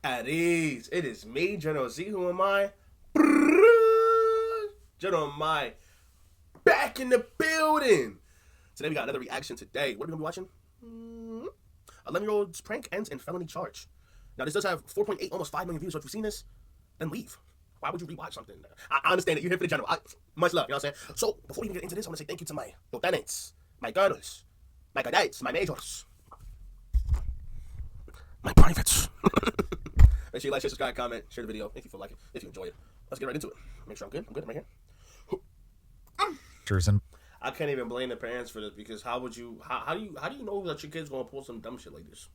At ease. It is me, General Z. Who am I? General Amai. Back in the building. Today we got another reaction today. What are we going to be watching? 11-year-old's prank ends in felony charge. Now this does have 4.8, almost 5 million views, so if you've seen this, then leave. Why would you rewatch something? I understand that you're here for the general. Much love, you know what I'm saying? So, before we even get into this, I want to say thank you to my lieutenants, my colonels, my cadets, my majors, my privates. Make sure you like, share, subscribe, comment, share the video if you feel like it, if you enjoy it. Let's get right into it. Make sure I'm good. I'm good. I'm right here. I can't even blame the parents for this because how do you know that your kid's gonna pull some dumb shit like this?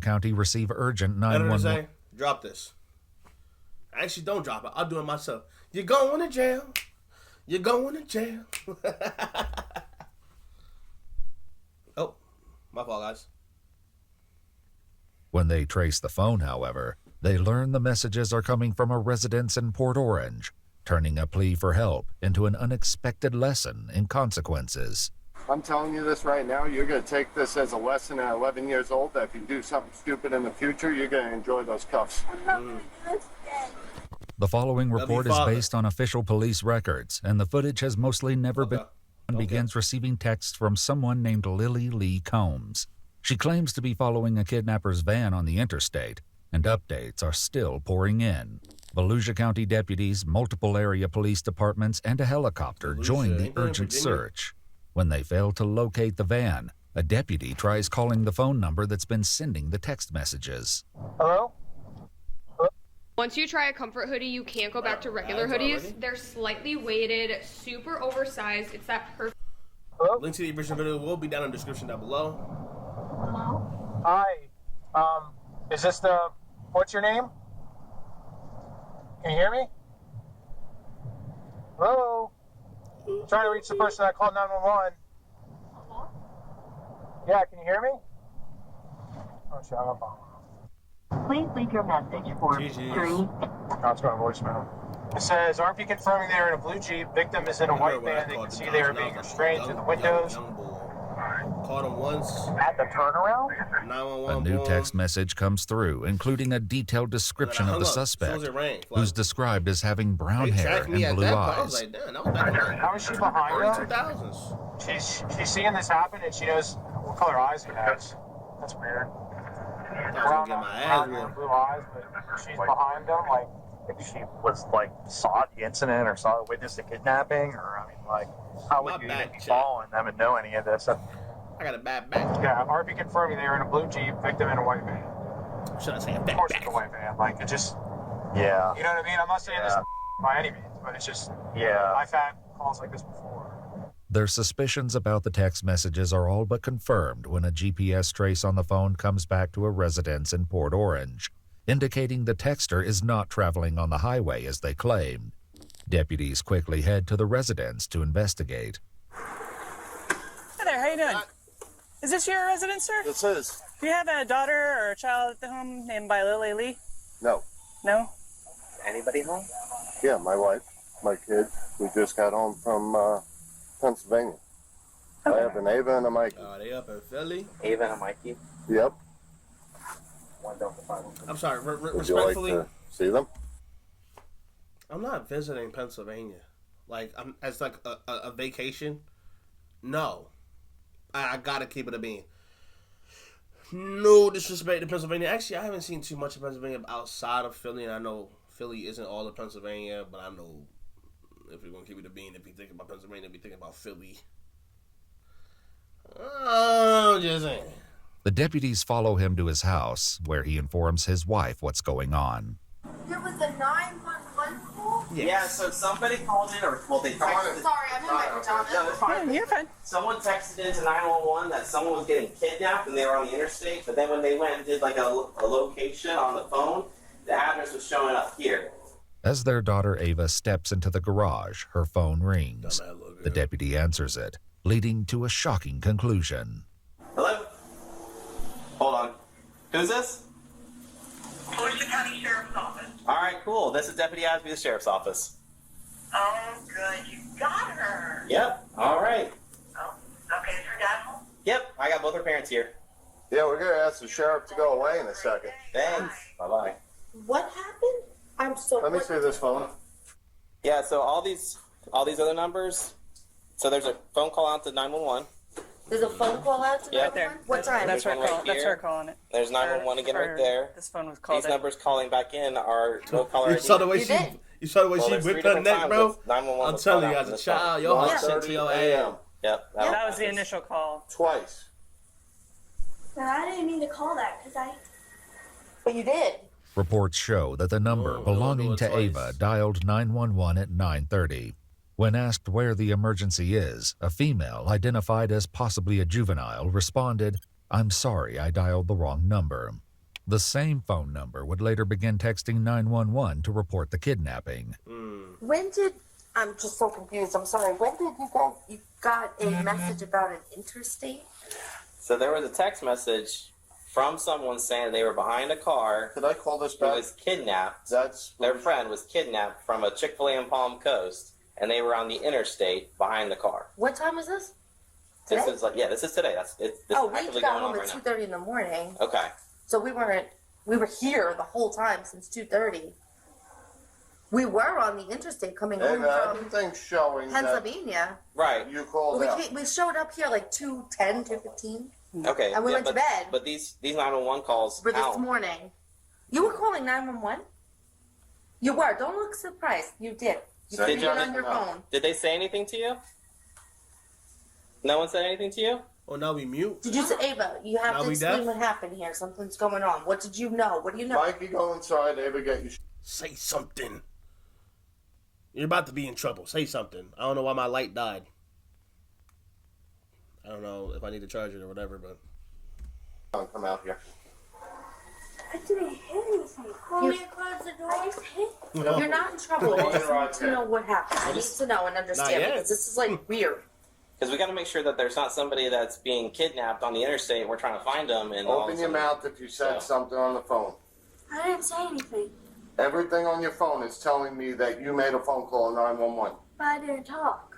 County receive urgent 911. Drop this. Actually, don't drop it. I'll do it myself. You're going to jail. You're going to jail. Oh, my fault, guys. When they trace the phone, however, they learn the messages are coming from a residence in Port Orange, turning a plea for help into an unexpected lesson in consequences. I'm telling you this right now, you're going to take this as a lesson at 11 years old, that if you do something stupid in the future, you're going to enjoy those cuffs. The following report is based on official police records, and the footage has mostly never been... begins receiving texts from someone named Lily Lee Combs. She claims to be following a kidnapper's van on the interstate, and updates are still pouring in. Volusia County deputies, multiple area police departments, and a helicopter join the urgent search. When they fail to locate the van, a deputy tries calling the phone number that's been sending the text messages. Hello? Once you try a comfort hoodie, you can't go back to regular hoodies. They're slightly weighted, super oversized. It's that perfect. Hello? Link to the original video will be down in the description down below. Hi. Is this the... What's your name? Can you hear me? Hello? I'm trying to reach the person that called 911. Yeah, can you hear me? Oh, shut up. Please leave your message for 3. No, it's going voicemail. It says, RP confirming they are in a blue Jeep. Victim is in a white van. They can see they are being restrained through the windows. Caught him once. At the turnaround? 911. A new text message comes through, including a detailed description of the suspect, who's described as having brown hair and blue eyes. How is she behind us? 2000s. She's seeing this happen and she knows what color eyes he has. That's weird. Brown, blue eyes, but she's behind them. Like, if she was saw the incident or saw witnessed the kidnapping, or how would you even be following them and know any of this? I got a bad back. Yeah, RP confirming they were in a blue Jeep, victim in a white van. Should I say a bad Of course back? it's a white van. It just... Yeah. You know what I mean? I'm not saying this by any means, but it's just... Yeah. I've had calls like this before. Their suspicions about the text messages are all but confirmed when a GPS trace on the phone comes back to a residence in Port Orange, indicating the texter is not traveling on the highway as they claimed. Deputies quickly head to the residence to investigate. Hi there, how you doing? Is this your residence, sir? This is. Do you have a daughter or a child at the home named by Lily Lee? No. No? Anybody home? Yeah, my wife, my kids. We just got home from Pennsylvania. Okay. I have an Ava and a Mikey. Are they up in Philly? Ava and Mikey. Yep. I'm sorry, Would you like respectfully. to see them? I'm not visiting Pennsylvania. I'm as a vacation. No. I gotta keep it a bean. No disrespect to Pennsylvania. Actually, I haven't seen too much of Pennsylvania outside of Philly, and I know Philly isn't all of Pennsylvania, but I know if we're gonna keep it a bean, if you think about Pennsylvania, be thinking about Philly. Oh, just saying. The deputies follow him to his house, where he informs his wife what's going on. There was a 911 call? Yes. Yeah, so somebody called in, they texted. Sorry, I'm in my pajamas. No, it's fine. You're fine. Someone texted into 911 that someone was getting kidnapped and they were on the interstate, but then when they went and did a location on the phone, the address was showing up here. As their daughter Ava steps into the garage, her phone rings. The deputy answers it, leading to a shocking conclusion. Hello? Hold on. Who's this? Volusia County Sheriff's Office. All right, cool. This is Deputy Asby, the Sheriff's Office. Oh, good. You got her. Yep. All right. Oh, okay. Is her dad home? Yep. I got both her parents here. Yeah, we're gonna ask the sheriff to go away in a second. Thanks. Bye-bye. What happened? I'm so. Let me see this phone. Yeah, so all these other numbers. So there's a phone call out to 911. There's a phone call out to Yeah. right there. What time? That's her There's one call. right That's here. her calling it. There's 911 again right there. This phone was called. These numbers calling back in are no caller You ID. saw the way You she, did. you saw the way Well, she there's whipped three her different neck, times bro. that 911 I'm was telling called you, out as from a this child, phone. your heart 1:30 sent to your ass. a.m. Yep. That was the initial call. Twice. No, I didn't mean to call that because I. But you did. Reports show that the number belonging to Ava dialed 911 at 9:30. When asked where the emergency is, a female identified as possibly a juvenile responded, "I'm sorry, I dialed the wrong number." The same phone number would later begin texting 911 to report the kidnapping. When did? I'm just so confused. I'm sorry. When did you got a message about an interstate? So there was a text message from someone saying they were behind a car. Could I call this Who back? was kidnapped. That's Their friend was kidnapped from a Chick-fil-A in Palm Coast, and they were on the interstate behind the car. What time is this? This Today? is this is today. This Oh, is we actively got going on home right at now. 2:30 in the morning, Okay. so we were here the whole time since 2:30. We were on the interstate coming home Ava, from everything's showing that Pennsylvania. Right. you called out. We showed up here like 2:10, 2:15. Okay. And we went to but, bed. But these 911 calls For this count. morning. You were calling 911? You were. Don't look surprised. You did. You Did put it you? on your No. phone. Did they say anything to you? No one said anything to you? Oh, now we mute. Did you say, Ava, you have Now to we explain deaf? what happened here. Something's going on. What did you know? What do you know? Mikey, go inside. Ava, get you. Say something. You're about to be in trouble. Say something. I don't know why my light died. I don't know if I need to charge it or whatever, but... Come out here. I didn't hear anything. Call me across the door. I just hit. You're not in trouble. I just need to know what happened. I need to know and understand yet. because this is like weird. Because we got to make sure that there's not somebody that's being kidnapped on the interstate and we're trying to find them. And all of Open a your sudden- mouth if you said something on the phone. I didn't say anything, Everything on your phone is telling me that you made a phone call to 911. but I didn't talk.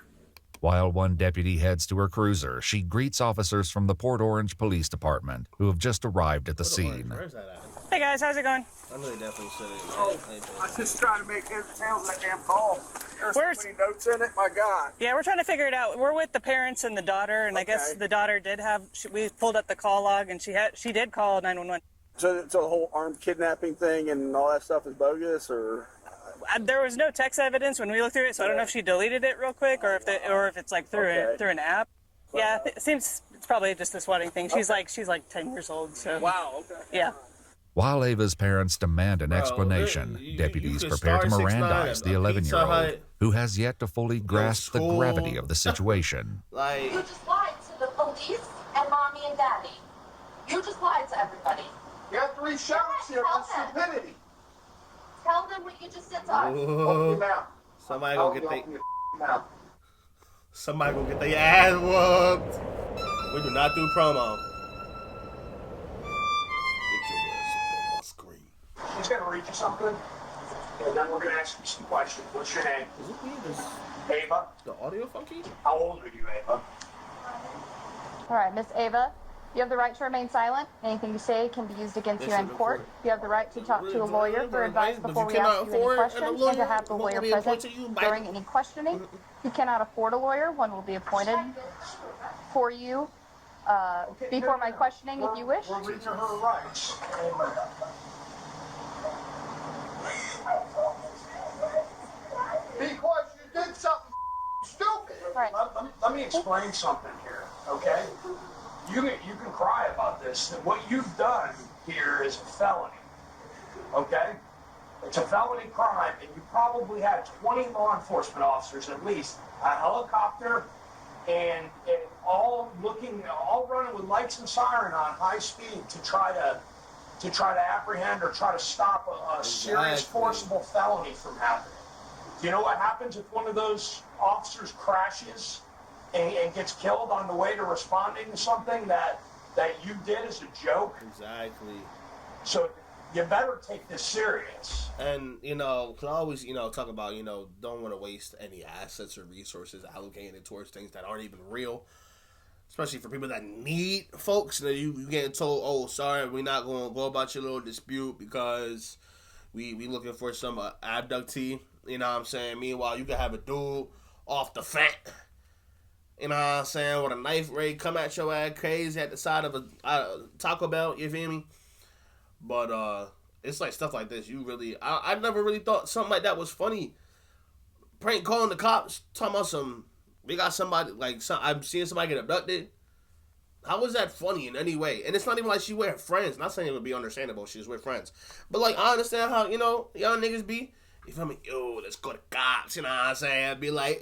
While one deputy heads to her cruiser, she greets officers from the Port Orange Police Department who have just arrived at the scene. Where's that at? Hey guys, how's it going? I know they definitely said it. Oh, I just trying to make heads and tails of that damn call. There's Where's- so many notes in it, my God. Yeah, we're trying to figure it out. We're with the parents and the daughter, and I guess Okay. the daughter did have. We pulled up the call log, and she did call 911. So the whole armed kidnapping thing and all that stuff is bogus, or? There was no text evidence when we looked through it, so I don't know if she deleted it real quick or if it's like through an app. Yeah, it seems it's probably just a swatting thing. She's like 10 years old, so. Wow, okay. Yeah. While Ava's parents demand an Bro, explanation, you deputies could prepare to star 6ix9ine Mirandize the a 11-year-old, Pizza Hut, who has yet to fully grasp the school. gravity of the situation. Like, You just lied to the police and mommy and daddy. You just lied to everybody. You have 3 sheriffs here for stupidity. Tell them what you just said to us. Open your mouth. somebody gonna get Open your mouth. somebody gonna get their ass whooped. We do not do promo. Get your ass on screen. He's going to read you something, and then we're going to ask you some questions. What's your name? Is it weird? Is Ava. the audio funky? How old are you, Ava? All right, Miss Ava, you have the right to remain silent. Anything you say can be used against you in court. You have the right to talk to a lawyer for advice before we ask you any questions and to have the lawyer present during any questioning. If you cannot afford a lawyer, one will be appointed for you before my questioning if you wish. We're reading her rights. Because you did something stupid. Right. Let me explain something here, okay? You can cry about this. What you've done here is a felony, okay? It's a felony crime, and you probably had 20 law enforcement officers at least, a helicopter, and all running with lights and siren on high speed to try to apprehend or try to stop a serious forcible felony from happening. Do you know what happens if one of those officers crashes and gets killed on the way to responding to something that you did as a joke? Exactly. So you better take this serious. And, can always, talk about, don't want to waste any assets or resources allocated towards things that aren't even real. especially for people that need folks. And you getting told, oh, sorry, we're not going to go about your little dispute because we looking for some abductee. You know what I'm saying? Meanwhile, you can have a dude off the fat, you know what I'm saying, with a knife ready to come at your ass crazy at the side of a Taco Bell, you feel me? But it's like stuff like this. I never really thought something like that was funny. Prank calling the cops, talking about we got somebody, I'm seeing somebody get abducted. How was that funny in any way? And it's not even like she with her friends. Not saying it would be understandable. She's with friends. But, I understand how, y'all niggas be. You feel me? Yo, let's go to cops. You know what I'm saying? I'd be like,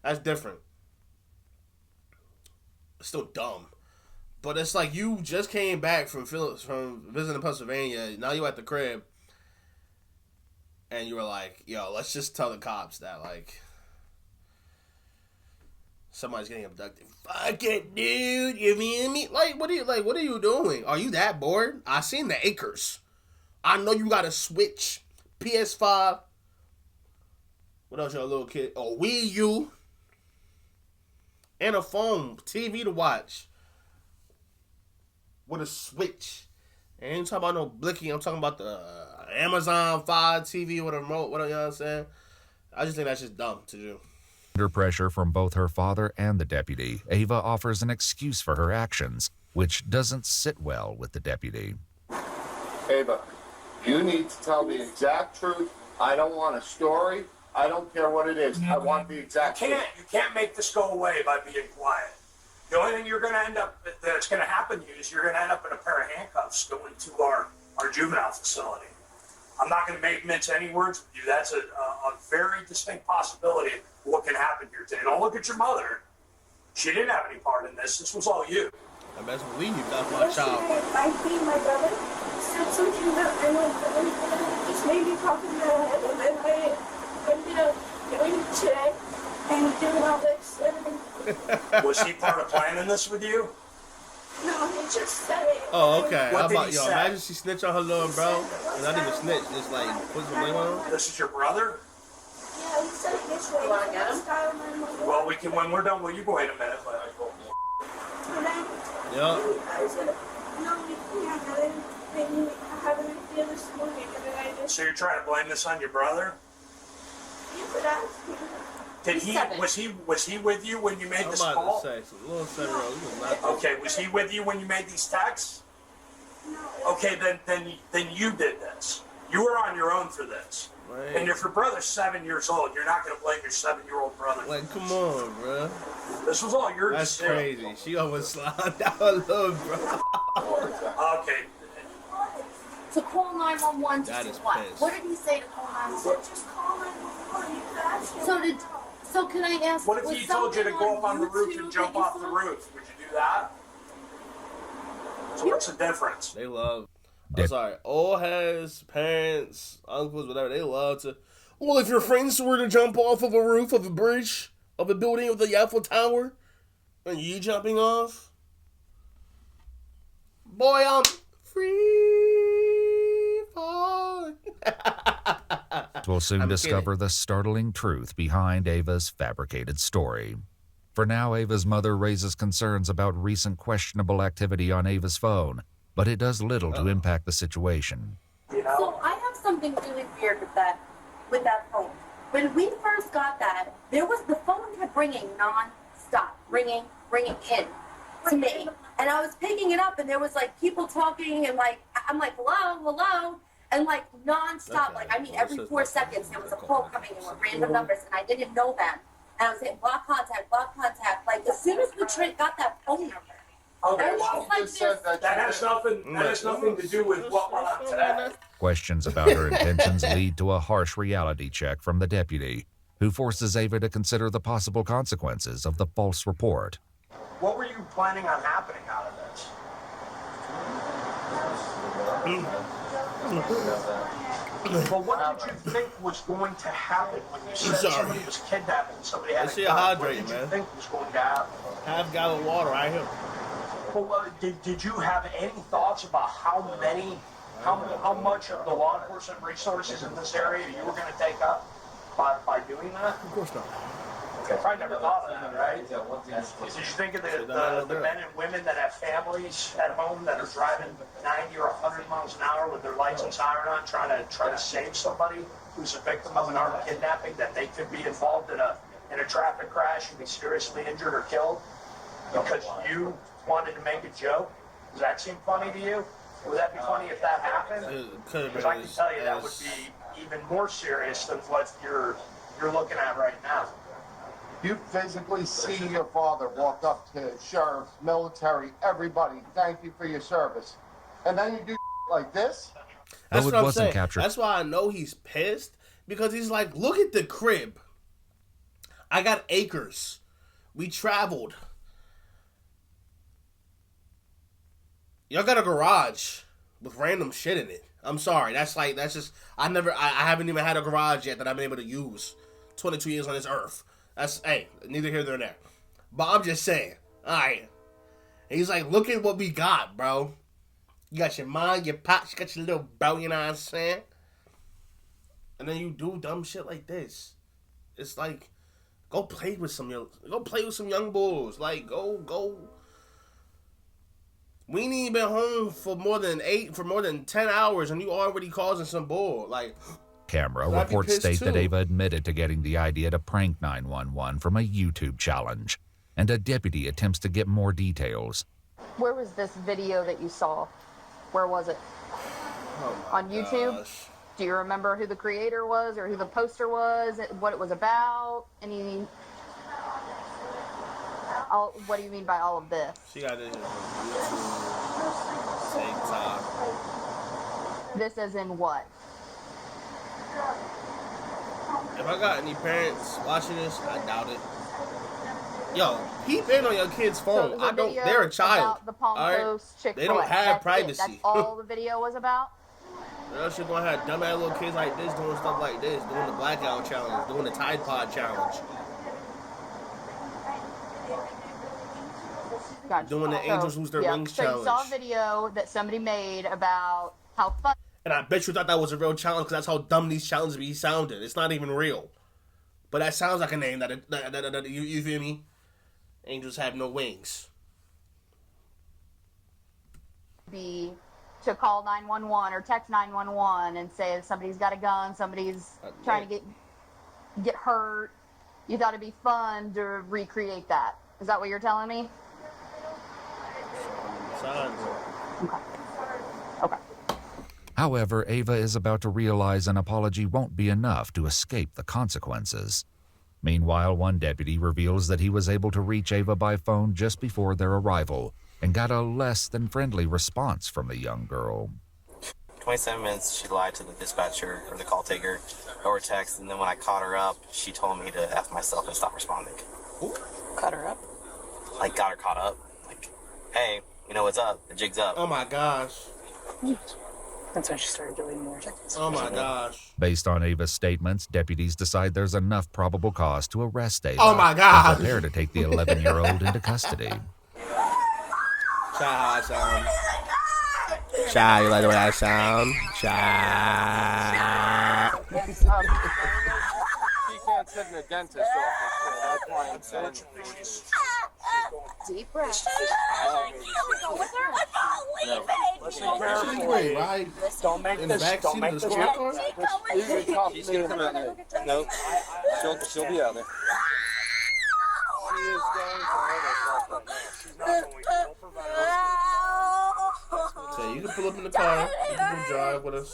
that's different. It's still dumb. But it's like you just came back from visiting Pennsylvania. Now you at the crib. And you were like, yo, let's just tell the cops that, somebody's getting abducted. Fuck it, dude. You feel me? What are you doing? Are you that bored? I seen the acres. I know you got a Switch, PS5. What else, your little kid? Oh, Wii U. And a phone, TV to watch. With a Switch. And I ain't talking about no blicky. I'm talking about the Amazon Fire TV with a remote. You know what I'm saying? I just think that's just dumb to do. Under pressure from both her father and the deputy, Ava offers an excuse for her actions, which doesn't sit well with the deputy. Ava, you need to tell the exact truth. I don't want a story. I don't care what it is. I want the exact truth. You can't make this go away by being quiet. The only thing that's going to happen to you is you're going to end up in a pair of handcuffs going to our juvenile facility. I'm not going to mince any words with you. That's a very distinct possibility of what can happen here today. Don't look at your mother. She didn't have any part in this. This was all you. I best believe you got my child. I beat my brother. Said something that I know just made me pop in the head, and then I ended up doing it today and doing all this. Was he part of planning this with you? No, he just said it. Oh, okay. What How did about, he yo, say? imagine she snitch on her little bro. And not even snitch, just put some blame on him. This is your brother? Yeah, he said it this way. You want to get him? Well, we can, when we're done, will you go wait a minute? Yeah. I said, no, we can't. I had an idea this morning, and then I just... So you're trying to blame this on your brother? You could ask me. Was he with you when you made this call? Okay, was he with you when you made these texts? No. Okay, then you did this. You were on your own for this. Right. And if your brother's 7 years old, you're not going to blame your 7-year-old brother. Come on, bro. This was all your decision. That's crazy. She almost slid down a little, bro. Okay. To call 911 to do what? Pissed. What did he say to call 911? Just call 911. You could ask him. So can I ask? What if he told you to go up on the roof and jump off the roof? Would you do that? So what's the difference? They love. I'm sorry. Old heads, parents, uncles, whatever. They love to. Well, if your friends were to jump off of a roof of a bridge of a building with the Eiffel Tower, and you jumping off, boy, I'm free falling. We'll soon discover the startling truth behind Ava's fabricated story. For now, Ava's mother raises concerns about recent questionable activity on Ava's phone, but it does little to impact the situation. So I have something really weird with that phone. When we first got that, the phone kept ringing non-stop, ringing in to me. And I was picking it up, and there was people talking, and I'm like, hello. And non-stop, every 4 seconds there was a call coming in with random numbers, and I didn't know them. And I was saying, block contact. As soon as we got that phone number. Okay, well, that has nothing to do with what went on today. Questions about her intentions lead to a harsh reality check from the deputy, who forces Ava to consider the possible consequences of the false report. What were you planning on happening out of this? But what did you think was going to happen when you said somebody was kidnapped and somebody had a gun? What did you think was going to happen? Half gallon of water right here. Well, did you have any thoughts about how much of the law enforcement resources in this area you were going to take up by doing that? Of course not. probably never thought of that, right? Did you think of the men and women that have families at home that are driving 90 or 100 miles an hour with their lights and siren on, trying to save somebody who's a victim of an armed kidnapping, that they could be involved in a traffic crash and be seriously injured or killed because you wanted to make a joke? Does that seem funny to you? Would that be funny if that happened? Because I can tell you that would be even more serious than what you're looking at right now. You physically see your father walk up to sheriffs, military, everybody, thank you for your service. And then you do like this? That's what I'm saying. That's why I know he's pissed. Because he's like, look at the crib. I got acres. We traveled. Y'all got a garage with random shit in it. I'm sorry. That's just, I haven't even had a garage yet that I've been able to use. 22 years on this earth. That's, hey, neither here nor there. But I'm just saying. Alright. He's like, look at what we got, bro. You got your mom, your pops, you got your little bro, you know what I'm saying? And then you do dumb shit like this. It's like, go play with some young bulls. Like, go. We ain't even been home for more than 10 hours, and you already causing some bull. Like, camera reports state that Ava admitted to getting the idea to prank 911 from a YouTube challenge, and a deputy attempts to get more details. Where was this video that you saw? Where was it? On YouTube? Gosh. Do you remember who the creator was or who the poster was? What it was about? What do you mean by all of this? She got it on YouTube, TikTok. This as in what? If I got any parents watching this, I doubt it. Yo, peep in on your kid's phone. So they're a child. The Palm Coast Chick-fil-A. They don't have privacy. That's all the video was about? Girl, she's gonna have dumbass little kids like this doing stuff like this, doing the blackout challenge, doing the Tide Pod challenge. Gotcha. Doing the Angels Lose Their Wings challenge. So you saw a video that somebody made about how fun. And I bet you thought that was a real challenge because that's how dumb these challenges be sounding. It's not even real. But that sounds like a name that you feel me? Angels have no wings. Be to call 911 or text 911 and say that somebody's got a gun, somebody's trying to get hurt. You thought it'd be fun to recreate that. Is that what you're telling me? Okay. However, Ava is about to realize an apology won't be enough to escape the consequences. Meanwhile, one deputy reveals that he was able to reach Ava by phone just before their arrival and got a less than friendly response from the young girl. 27 minutes, she lied to the dispatcher or the call taker over text, and then when I caught her up, she told me to F myself and stop responding. Ooh. Caught her up? Like, got her caught up. Like, hey, you know what's up? The jig's up. Oh my gosh. That's when she started deleting more texts. Oh my gosh. Based on Ava's statements, deputies decide there's enough probable cause to arrest Ava. Oh my gosh. And prepare to take the 11-year-old into custody. Child, sound. Child, you like the way I sound? Child. She can't sit in a dentist's office, so that's why I'm saying. Deep breath. Listen carefully, right? Don't make In the back seat of the squad car? She's gonna come out there. No, she'll be out there. She is going to hurt herself right now. She's not going to. Don't prevent her. So you can pull up in the car. You can drive with us.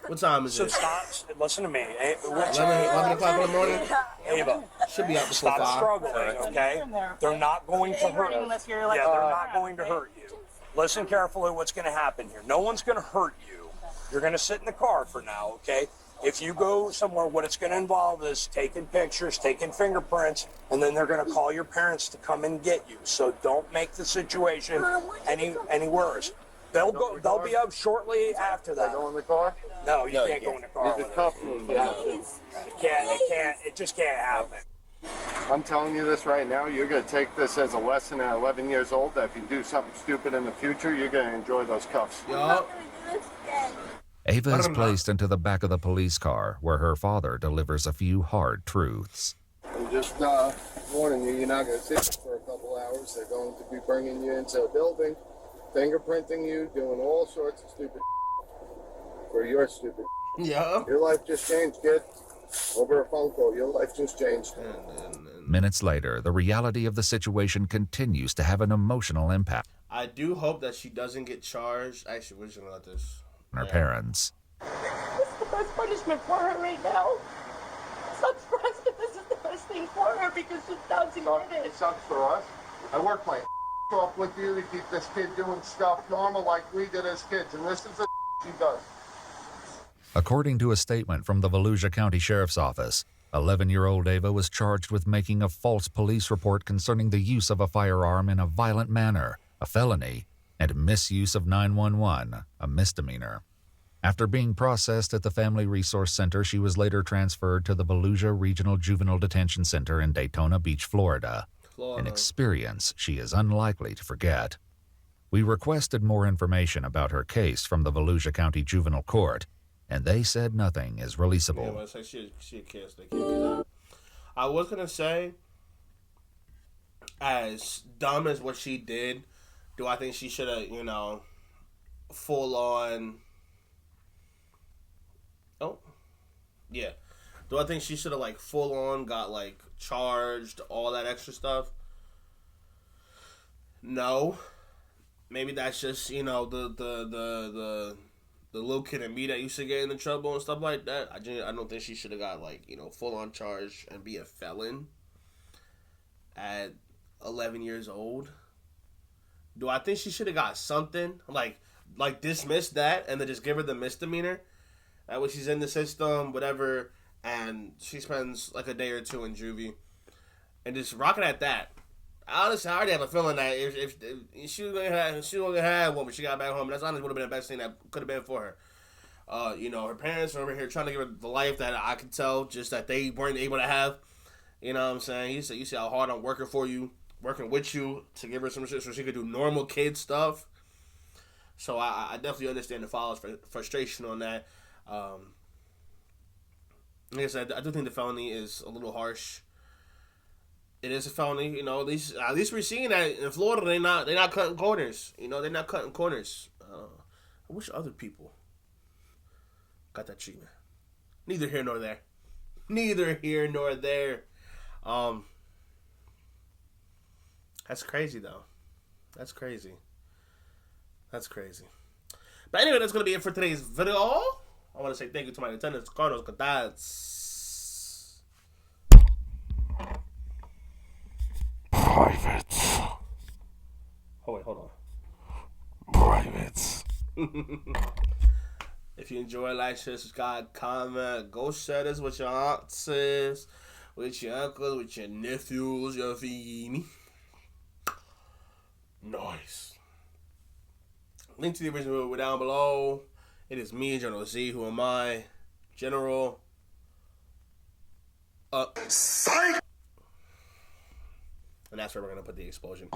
What time is it? Stop. Listen to me. 11 o'clock in the morning? Ava, should be out before 5. Stop struggling, okay? They're not going to hurt you. Yeah, they're not going to hurt you. Listen carefully what's going to happen here. No one's going to hurt you. You're going to sit in the car for now, okay? If you go somewhere, what it's going to involve is taking pictures, taking fingerprints, and then they're going to call your parents to come and get you. So don't make the situation any worse. They'll be up shortly after that. Go in the car? No, you can't go in the car. It's a tough one. It just can't happen. I'm telling you this right now, you're going to take this as a lesson at 11 years old, that if you do something stupid in the future, you're going to enjoy those cuffs. Yup. Ava is placed into the back of the police car, where her father delivers a few hard truths. And just warning you, you're not going to sit for a couple hours. They're going to be bringing you into a building, fingerprinting you, doing all sorts of stupid for your stupid. Yeah. Your life just changed, kid. Over a phone call, your life just changed. Minutes later, the reality of the situation continues to have an emotional impact. I do hope that she doesn't get charged. Actually, we're just going to let this. On her parents. This is the best punishment for her right now. Sucks for us, but this is the best thing for her because she's bouncing on it. It sucks for us. I work my off with you to keep this kid doing stuff normal like we did as kids, and this is the she does. According to a statement from the Volusia County Sheriff's Office, 11-year-old Ava was charged with making a false police report concerning the use of a firearm in a violent manner, a felony, and misuse of 911, a misdemeanor. After being processed at the Family Resource Center, she was later transferred to the Volusia Regional Juvenile Detention Center in Daytona Beach, Florida, an experience she is unlikely to forget. We requested more information about her case from the Volusia County Juvenile Court, and they said nothing is releasable. Yeah, well, it's like she a kid, so they can't do that. I was going to say, as dumb as what she did, do I think she should have, full on... Oh. Yeah. Do I think she should have, full on got, charged, all that extra stuff? No. Maybe that's just, the little kid in me that used to get into trouble and stuff like that. I don't think she should have got, full on charged and be a felon at 11 years old. Do I think she should have got something? Like dismiss that and then just give her the misdemeanor? That way she's in the system, whatever, and she spends a day or two in juvie. And just rock it at that. Honestly, I already have a feeling that if she was gonna have one when she got back home, that's honestly would have been the best thing that could have been for her. Her parents are over here trying to give her the life that I could tell just that they weren't able to have. You know what I'm saying? You see how hard I'm working for you, working with you to give her some shit so she could do normal kid stuff. So I definitely understand the father's frustration on that. Like I said, I do think the felony is a little harsh. It is a felony, at least we're seeing that in Florida. They're not cutting corners. They're not cutting corners. I wish other people got that treatment. Neither here nor there. Neither here nor there. That's crazy though. That's crazy. But anyway, that's gonna be it for today's video. I want to say thank you to my attendants, Carlos Cadaz. Privates. Oh wait, hold on. Privates. If you enjoy, like, share, subscribe, comment, go share this with your aunts, with your uncles, with your nephews, you feel me? Nice. Link to the original video down below. It is me, General Z. Who am I? General. Psych! And that's where we're going to put the explosion.